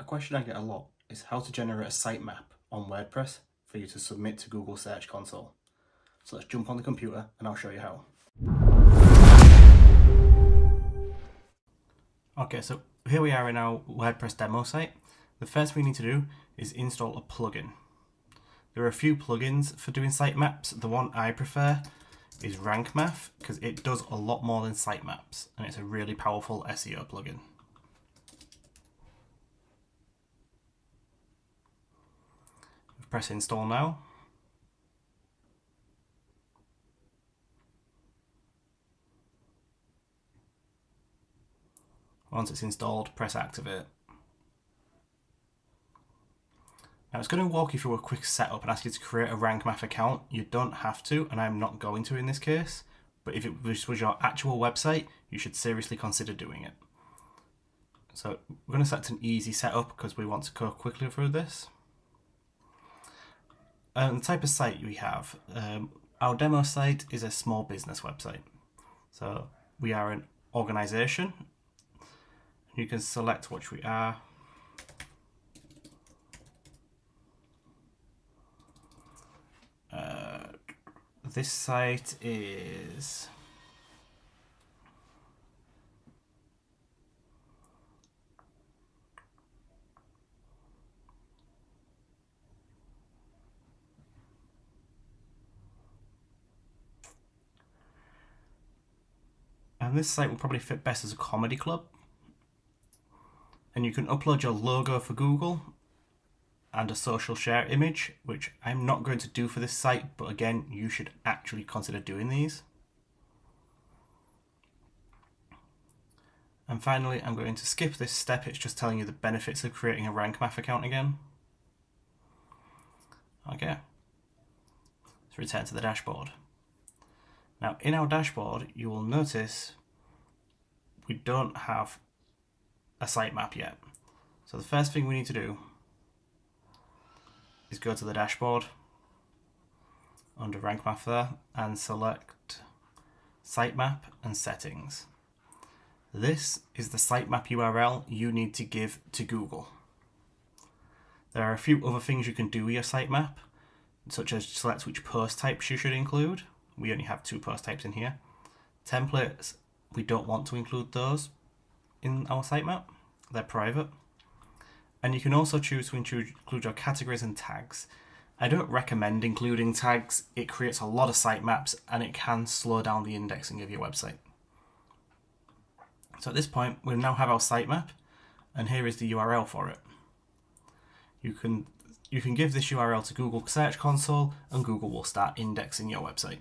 A question I get a lot is how to generate a sitemap on WordPress for you to submit to Google Search Console. So let's jump on the computer and I'll show you how. Okay, so here we are in our WordPress demo site. The first thing we need to do is install a plugin. There are a few plugins for doing sitemaps. The one I prefer is RankMath because it does a lot more than sitemaps and it's a really powerful SEO plugin. Press install now. Once it's installed, press activate. Now it's going to walk you through a quick setup and ask you to create a RankMath account. You don't have to, and I'm not going to in this case, but if it was your actual website, you should seriously consider doing it. So we're going to set an easy setup because we want to go quickly through this. The type of site we have, our demo site is a small business website. So we are an organization. You can select which we are. This site is and this site will probably fit best as a comedy club. And you can upload your logo for Google and a social share image, which I'm not going to do for this site, but again, you should actually consider doing these. And finally, I'm going to skip this step. It's just telling you the benefits of creating a RankMath account again. Okay, let's return to the dashboard. Now, in our dashboard, you will notice we don't have a sitemap yet. So the first thing we need to do is go to the dashboard under RankMath there and select sitemap and settings. This is the sitemap URL you need to give to Google. There are a few other things you can do with your sitemap, such as select which post types you should include. We only have 2 post types in here. Templates, we don't want to include those in our sitemap. They're private. And you can also choose to include your categories and tags. I don't recommend including tags. It creates a lot of sitemaps and it can slow down the indexing of your website. So at this point, we now have our sitemap, and here is the URL for it. You can give this URL to Google Search Console and Google will start indexing your website.